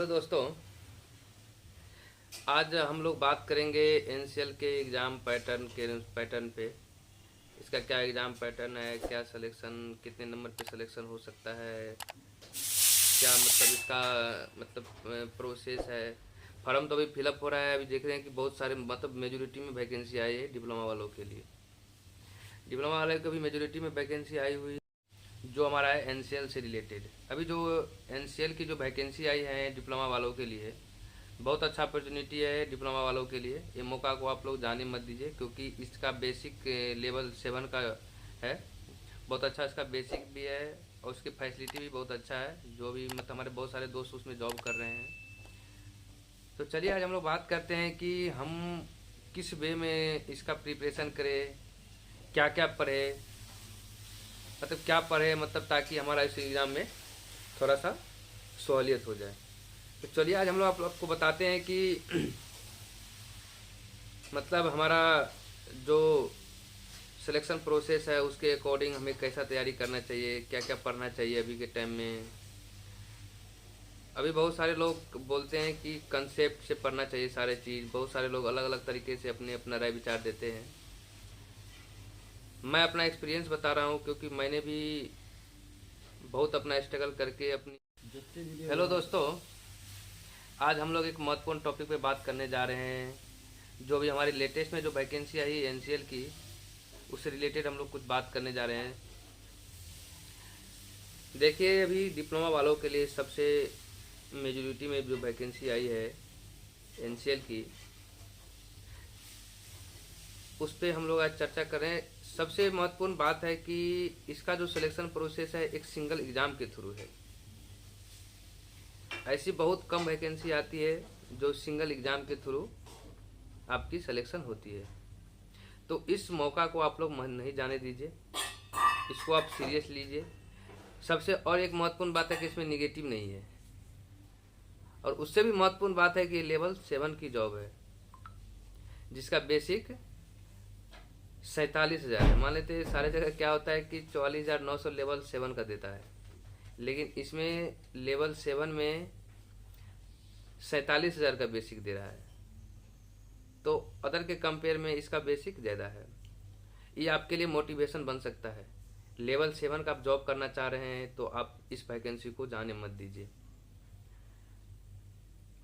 Hello दोस्तों। आज हम लोग बात करेंगे एनसीएल के एग्ज़ाम पैटर्न पे। इसका क्या एग्ज़ाम पैटर्न है, क्या सिलेक्शन, कितने नंबर पे सिलेक्शन हो सकता है, क्या मतलब इसका प्रोसेस है। फॉर्म तो अभी फिलअप हो रहा है। अभी देख रहे हैं कि बहुत सारे मेजोरिटी में वैकेंसी आई है डिप्लोमा वालों के लिए। डिप्लोमा वाले को भी मेजोरिटी में वैकेंसी आई हुई जो हमारा है एनसीएल से रिलेटेड। अभी जो एनसीएल की जो वैकेंसी आई है डिप्लोमा वालों के लिए, बहुत अच्छा अपॉर्चुनिटी है डिप्लोमा वालों के लिए। ये मौका को आप लोग जाने मत दीजिए, क्योंकि इसका बेसिक लेवल 7 का है। बहुत अच्छा इसका बेसिक भी है और उसकी फैसिलिटी भी बहुत अच्छा है। जो भी हमारे बहुत सारे दोस्त उसमें जॉब कर रहे हैं। तो चलिए आज हम लोग बात करते हैं कि हम किस वे में इसका प्रिपरेशन करें, क्या क्या पढ़े, क्या पढ़े ताकि हमारा इस एग्ज़ाम में थोड़ा सा सहूलियत हो जाए। तो चलिए आज हम लोग आपको बताते हैं कि हमारा जो सिलेक्शन प्रोसेस है उसके अकॉर्डिंग हमें कैसा तैयारी करना चाहिए, क्या क्या पढ़ना चाहिए अभी के टाइम में। अभी बहुत सारे लोग बोलते हैं कि कंसेप्ट से पढ़ना चाहिए सारे चीज़। बहुत सारे लोग अलग अलग तरीके से अपने अपना राय विचार देते हैं। मैं अपना एक्सपीरियंस बता रहा हूँ, क्योंकि मैंने भी बहुत अपना स्ट्रगल करके अपनी। हेलो दोस्तों, आज हम लोग एक महत्वपूर्ण टॉपिक पे बात करने जा रहे हैं। जो भी हमारी लेटेस्ट में जो वैकेंसी आई एनसीएल की, उससे रिलेटेड हम लोग कुछ बात करने जा रहे हैं। देखिए, अभी डिप्लोमा वालों के लिए सबसे मेजोरिटी में जो वैकेंसी आई है एनसीएल की, उस पर हम लोग आज चर्चा कर रहे हैं। सबसे महत्वपूर्ण बात है कि इसका जो सिलेक्शन प्रोसेस है एक सिंगल एग्ज़ाम के थ्रू है। ऐसी बहुत कम वैकेंसी आती है जो सिंगल एग्ज़ाम के थ्रू आपकी सिलेक्शन होती है। तो इस मौका को आप लोग नहीं जाने दीजिए, इसको आप सीरियस लीजिए। सबसे और एक महत्वपूर्ण बात है कि इसमें निगेटिव नहीं है। और उससे भी महत्वपूर्ण बात है कि लेवल 7 की जॉब है, जिसका बेसिक 47,000 है। मान लेते हैं सारे जगह क्या होता है कि 44,900 लेवल 7 का देता है, लेकिन इसमें लेवल 7 में 47,000 का बेसिक दे रहा है। तो अदर के कंपेयर में इसका बेसिक ज़्यादा है। ये आपके लिए मोटिवेशन बन सकता है। लेवल 7 का आप जॉब करना चाह रहे हैं तो आप इस वैकेंसी को जाने मत दीजिए।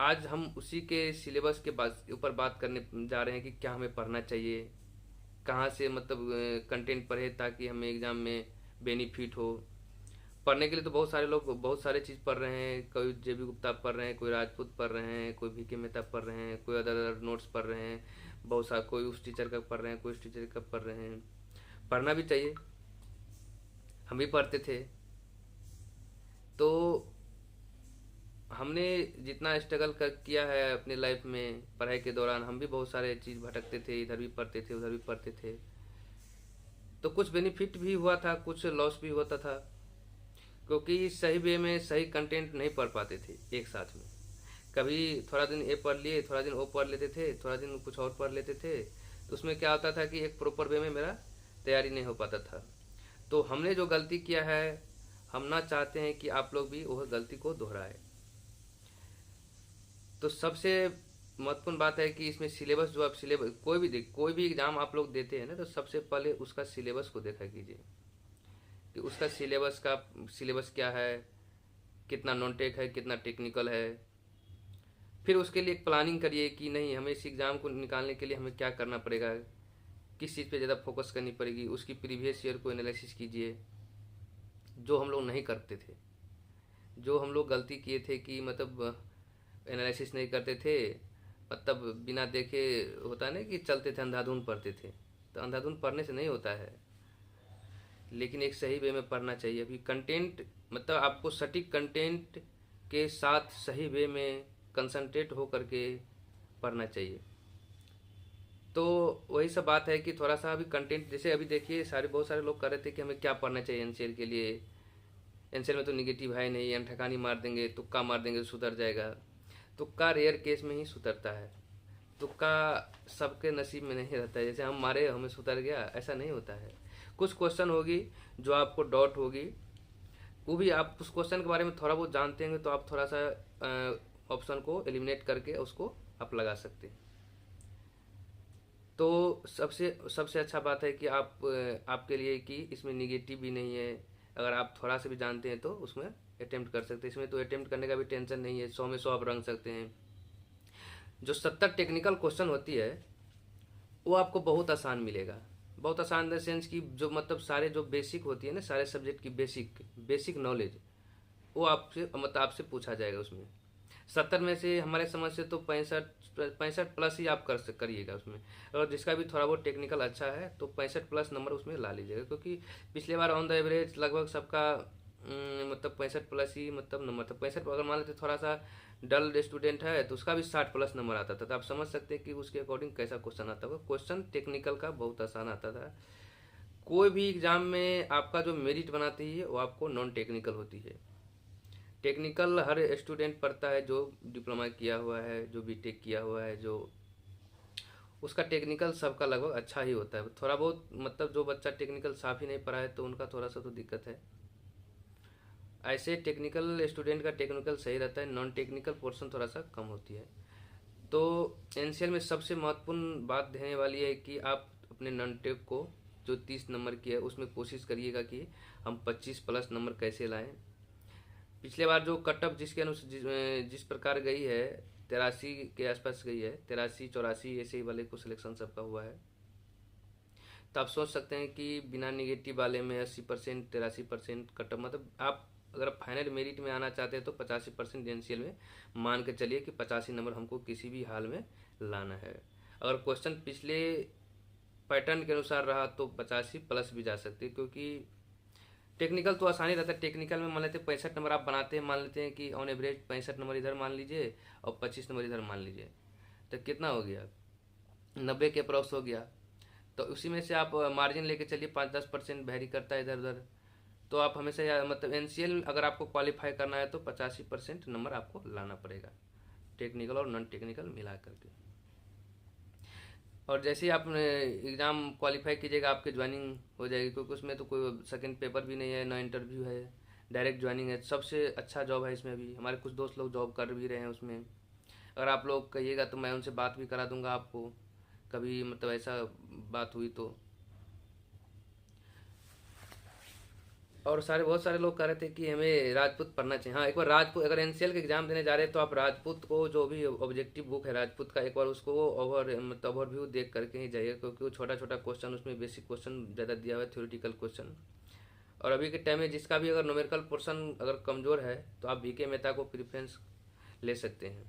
आज हम उसी के सिलेबस के ऊपर बात करने जा रहे हैं कि क्या हमें पढ़ना चाहिए, कहाँ से कंटेंट पढ़े ताकि हमें एग्ज़ाम में बेनिफिट हो। पढ़ने के लिए तो बहुत सारे लोग बहुत सारे चीज़ पढ़ रहे हैं। कोई जेबी गुप्ता पढ़ रहे हैं, कोई राजपूत पढ़ रहे हैं, कोई वीके मेहता पढ़ रहे हैं, कोई अदर अदर नोट्स पढ़ रहे हैं। बहुत सारा कोई उस टीचर का पढ़ रहे हैं, कोई उस टीचर का पढ़ रहे हैं। पढ़ना भी चाहिए, हम भी पढ़ते थे। तो हमने जितना स्ट्रगल किया है अपनी लाइफ में पढ़ाई के दौरान, हम भी बहुत सारे चीज़ भटकते थे, इधर भी पढ़ते थे उधर भी पढ़ते थे। तो कुछ बेनिफिट भी हुआ था, कुछ लॉस भी होता था, क्योंकि सही वे में सही कंटेंट नहीं पढ़ पाते थे एक साथ में। कभी थोड़ा दिन ए पढ़ लिए, थोड़ा दिन ओ पढ़ लेते थे, थोड़ा दिन कुछ और पढ़ लेते थे। तो उसमें क्या होता था कि एक प्रॉपर वे में मेरा तैयारी नहीं हो पाता था। तो हमने जो गलती किया है, हम ना चाहते हैं कि आप लोग भी वह गलती को दोहराए। तो सबसे महत्वपूर्ण बात है कि इसमें सिलेबस, जो आप सिलेबस कोई भी एग्ज़ाम आप लोग देते हैं ना, तो सबसे पहले उसका सिलेबस को देखा कीजिए कि उसका सिलेबस क्या है, कितना नॉन टेक है, कितना टेक्निकल है। फिर उसके लिए एक प्लानिंग करिए कि नहीं, हमें इस एग्ज़ाम को निकालने के लिए हमें क्या करना पड़ेगा, किस चीज़ पे ज़्यादा फोकस करनी पड़ेगी। उसकी प्रीवियस ईयर को एनालिसिस कीजिए, जो हम लोग नहीं करते थे। जो हम लोग गलती किए थे कि एनालिसिस नहीं करते थे, बिना देखे, होता है ना कि चलते थे, अंधाधुन पढ़ते थे। तो अंधाधुन पढ़ने से नहीं होता है, लेकिन एक सही वे में पढ़ना चाहिए। अभी कंटेंट आपको सटीक कंटेंट के साथ सही वे में कंसंट्रेट हो करके पढ़ना चाहिए। तो वही सब बात है कि थोड़ा सा अभी कंटेंट, जैसे अभी देखिए बहुत सारे लोग कर रहे थे कि हमें क्या पढ़ना चाहिए एनसीएल के लिए। एनसीएल में तो निगेटिव है नहीं, हम ठकानी मार देंगे, तुक्का मार देंगे तो सुधर जाएगा। तुक्का रेयर केस में ही सुधरता है। तुक्का सबके नसीब में नहीं रहता है। जैसे हम मारे हमें सुधर गया, ऐसा नहीं होता है। कुछ क्वेश्चन होगी जो आपको डाउट होगी, वो भी आप उस क्वेश्चन के बारे में थोड़ा बहुत जानते होंगे तो आप थोड़ा सा ऑप्शन को एलिमिनेट करके उसको आप लगा सकते हैं। तो सबसे सबसे अच्छा बात है कि आपके लिए कि इसमें निगेटिव भी नहीं है। अगर आप थोड़ा सा भी जानते हैं तो उसमें अटेम्प्ट कर सकते हैं। इसमें तो अटेम्प्ट करने का भी टेंशन नहीं है, 100 में 100 आप रंग सकते हैं। जो 70 टेक्निकल क्वेश्चन होती है वो आपको बहुत आसान मिलेगा। बहुत आसान इन द सेंस कि जो मतलब सारे जो बेसिक होती है ना, सारे सब्जेक्ट की बेसिक बेसिक नॉलेज वो आपसे मतलब आपसे पूछा जाएगा उसमें। 70 में से हमारे समझ से तो 65 प्लस ही आप करिएगा उसमें। और जिसका भी थोड़ा बहुत टेक्निकल अच्छा है तो 65 प्लस नंबर उसमें ला लीजिएगा, क्योंकि पिछले बार ऑन द एवरेज लगभग सबका मतलब 65 प्लस ही मतलब नंबर था। 65 अगर मान लेते थोड़ा सा डल स्टूडेंट है तो उसका भी 60 प्लस नंबर आता था। तो आप समझ सकते हैं कि उसके अकॉर्डिंग कैसा क्वेश्चन आता होगा। क्वेश्चन टेक्निकल का बहुत आसान आता था। कोई भी एग्जाम में आपका जो मेरिट बनाती है वो आपको नॉन टेक्निकल होती है। टेक्निकल हर स्टूडेंट पढ़ता है, जो डिप्लोमा किया हुआ है, जो बीटेक किया हुआ है, जो उसका टेक्निकल सबका लगभग अच्छा ही होता है। थोड़ा बहुत मतलब जो बच्चा टेक्निकल साफ ही नहीं पढ़ा है तो उनका थोड़ा सा तो दिक्कत है। ऐसे टेक्निकल स्टूडेंट का टेक्निकल सही रहता है, नॉन टेक्निकल पोर्शन थोड़ा सा कम होती है। तो एनसीएल में सबसे महत्वपूर्ण बात देने वाली है कि आप अपने नॉन टेक को जो 30 नंबर की है उसमें कोशिश करिएगा कि हम 25 प्लस नंबर कैसे लाएं। पिछले बार जो कटअप जिसके जिस प्रकार गई है 83 के आसपास गई है, 83 84 ऐसे ही वाले को सिलेक्शन सबका हुआ है। तो आप सोच सकते हैं कि बिना निगेटिव वाले में 80% 83% कटअप, मतलब आप अगर फाइनल मेरिट में आना चाहते हैं तो 85% एनसीएल में मान के चलिए कि 85 नंबर हमको किसी भी हाल में लाना है। अगर क्वेश्चन पिछले पैटर्न के अनुसार रहा तो 85 प्लस भी जा सकते हैं, क्योंकि टेक्निकल तो आसानी रहता है। टेक्निकल में मान लेते हैं 65 नंबर आप बनाते हैं, मान लेते हैं कि ऑन एवरेज 65 नंबर इधर मान लीजिए और 25 नंबर इधर मान लीजिए, तो कितना हो गया, 90 के अप्रॉक्स हो गया। तो उसी में से आप मार्जिन लेके चलिए, 5-10% वेरी करता है इधर उधर। तो आप हमेशा मतलब एनसीएल अगर आपको क्वालिफाई करना है तो 85% नंबर आपको लाना पड़ेगा, टेक्निकल और नॉन टेक्निकल मिला करके। और जैसे ही आप एग्ज़ाम क्वालिफाई कीजिएगा आपकी ज्वाइनिंग हो जाएगी, क्योंकि उसमें तो कोई सेकंड पेपर भी नहीं है, ना इंटरव्यू है, डायरेक्ट ज्वाइनिंग है। सबसे अच्छा जॉब है इसमें भी। हमारे कुछ दोस्त लोग जॉब कर भी रहे हैं उसमें। अगर आप लोग कहिएगा तो मैं उनसे बात भी करा दूंगा आपको, कभी मतलब ऐसा बात हुई तो। और बहुत सारे लोग कह रहे थे कि हमें राजपूत पढ़ना चाहिए। हाँ, एक बार राजपूत अगर एनसीएल के एग्जाम देने जा रहे हैं तो आप राजपूत को जो भी ऑब्जेक्टिव बुक है राजपूत का, एक बार उसको ओवरव्यू देख करके ही जाइए, क्योंकि वो छोटा छोटा क्वेश्चन उसमें बेसिक क्वेश्चन ज़्यादा दिया हुआ है, थ्योरेटिकल क्वेश्चन। और अभी के टाइम में जिसका भी अगर न्यूमेरिकल पोर्शन अगर कमज़ोर है तो आप बीके मेहता को प्रेफरेंस ले सकते हैं,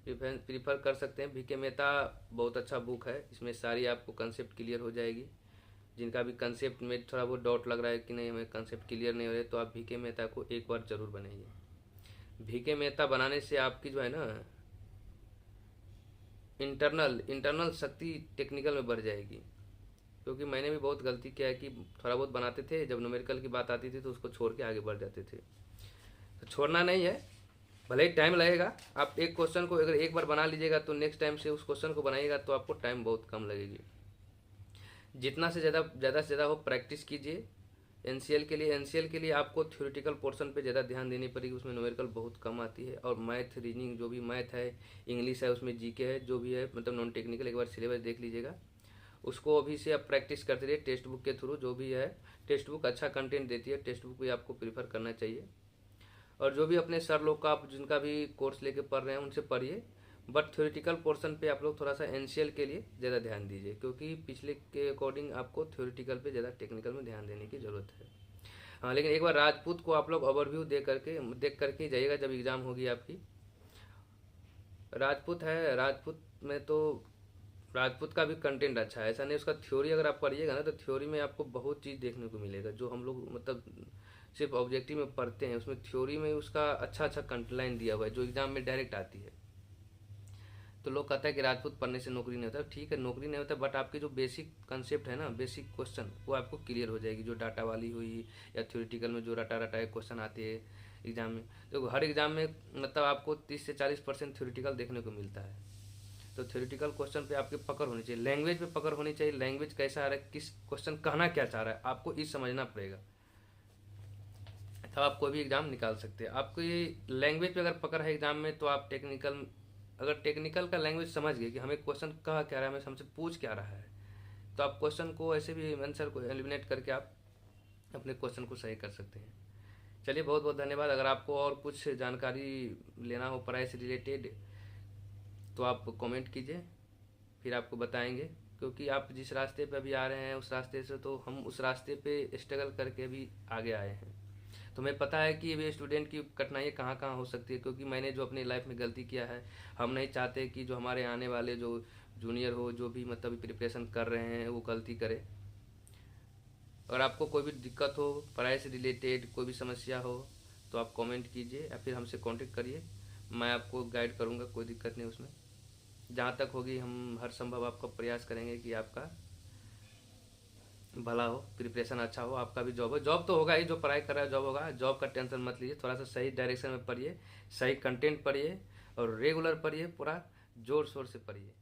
प्रीफर कर सकते हैं। बीके मेहता बहुत अच्छा बुक है, इसमें सारी आपको कंसेप्ट क्लियर हो जाएगी। जिनका भी कंसेप्ट में थोड़ा बहुत डाउट लग रहा है कि नहीं हमें कंसेप्ट क्लियर नहीं हो रहे, तो आप बीके मेहता को एक बार जरूर बनाइए। बीके मेहता बनाने से आपकी जो है ना इंटरनल शक्ति टेक्निकल में बढ़ जाएगी। क्योंकि मैंने भी बहुत गलती किया है कि थोड़ा बहुत बनाते थे, जब न्यूमेरिकल की बात आती थी तो उसको छोड़ के आगे बढ़ जाते थे। तो छोड़ना नहीं है, भले ही टाइम लगेगा। आप एक क्वेश्चन को अगर एक बार बना लीजिएगा तो नेक्स्ट टाइम से उस क्वेश्चन को बनाइएगा तो आपको टाइम बहुत कम लगेगी। जितना से ज़्यादा हो प्रैक्टिस कीजिए। एनसीएल के लिए आपको थ्योरेटिकल पोर्शन पे ज़्यादा ध्यान देनी पड़ेगी, उसमें न्यूमेरिकल बहुत कम आती है। और मैथ रीजनिंग जो भी मैथ है, इंग्लिश है, उसमें जीके है, जो भी है मतलब नॉन टेक्निकल एक बार सिलेबस देख लीजिएगा। उसको अभी से आप प्रैक्टिस करते रहिए टेक्स्ट बुक के थ्रू। जो भी है टेक्स्ट बुक अच्छा कंटेंट देती है, टेक्स्ट बुक भी आपको प्रीफर करना चाहिए। और जो भी अपने सर लोग का आप जिनका भी कोर्स लेके पढ़ रहे हैं उनसे पढ़िए, बट थ्योरेटिकल पोर्शन पे आप लोग थोड़ा सा एनसीएल के लिए ज़्यादा ध्यान दीजिए, क्योंकि पिछले के अकॉर्डिंग आपको थ्योरेटिकल पे ज़्यादा टेक्निकल में ध्यान देने की ज़रूरत है। हाँ, लेकिन एक बार राजपूत को आप लोग ओवरव्यू देख करके जाइएगा जब एग्ज़ाम होगी आपकी। राजपूत है, राजपूत में तो राजपूत का भी कंटेंट अच्छा है, ऐसा नहीं। उसका थ्योरी अगर आप पढ़िएगा ना तो थ्योरी में आपको बहुत चीज़ देखने को मिलेगा, जो हम लोग मतलब सिर्फ ऑब्जेक्टिव में पढ़ते हैं, उसमें थ्योरी में उसका अच्छा अच्छा कंटेंट दिया हुआ है जो एग्जाम में डायरेक्ट आती है। तो लोग कहता है कि राजपूत पढ़ने से नौकरी नहीं होता। ठीक है, नौकरी नहीं होता, बट आपके जो बेसिक कंसेप्ट है ना, बेसिक क्वेश्चन, वो आपको क्लियर हो जाएगी। जो डाटा वाली हुई या थ्योरेटिकल में जो रटा रटाए क्वेश्चन आते हैं एग्जाम में, तो हर एग्जाम में मतलब आपको 30 से 40% थ्योरेटिकल देखने को मिलता है। तो थ्योरेटिकल क्वेश्चन पे आपकी पकड़ होनी चाहिए, लैंग्वेज पे पकड़ होनी चाहिए। लैंग्वेज कैसा आ रहा है, किस क्वेश्चन कहना क्या चाह रहा है, आपको ये समझना पड़ेगा। तब आप कोई भी एग्ज़ाम निकाल सकते हैं। आपको ये लैंग्वेज पे अगर पकड़ है एग्ज़ाम में, तो आप टेक्निकल, अगर टेक्निकल का लैंग्वेज समझ गए कि हमें क्वेश्चन कह क्या रहा है, हमें हमसे पूछ क्या रहा है, तो आप क्वेश्चन को ऐसे भी आंसर को एलिमिनेट करके आप अपने क्वेश्चन को सही कर सकते हैं। चलिए, बहुत बहुत धन्यवाद। अगर आपको और कुछ जानकारी लेना हो पढ़ाई से रिलेटेड, तो आप कमेंट कीजिए, फिर आपको बताएंगे। क्योंकि आप जिस रास्ते पे अभी आ रहे हैं उस रास्ते से तो हम उस रास्ते पे स्ट्रगल करके भी आगे आए हैं। तो हमें पता है कि वे स्टूडेंट की कठिनाइयाँ कहाँ कहाँ हो सकती है, क्योंकि मैंने जो अपनी लाइफ में गलती किया है, हम नहीं चाहते कि जो हमारे आने वाले जो जूनियर हो, जो भी मतलब प्रिपरेशन कर रहे हैं, वो गलती करे। अगर आपको कोई भी दिक्कत हो, पढ़ाई से रिलेटेड कोई भी समस्या हो, तो आप कमेंट कीजिए या फिर हमसे कांटेक्ट करिए, मैं आपको गाइड करूँगा, कोई दिक्कत नहीं उसमें। जहाँ तक होगी हम हर संभव आपका प्रयास करेंगे कि आपका भला हो, प्रिपरेशन अच्छा हो, आपका भी जॉब हो। जॉब तो होगा ही, जो पढ़ाई कर रहा है जॉब होगा, जॉब का टेंशन मत लीजिए। थोड़ा सा सही डायरेक्शन में पढ़िए, सही कंटेंट पढ़िए और रेगुलर पढ़िए, पूरा जोर शोर से पढ़िए।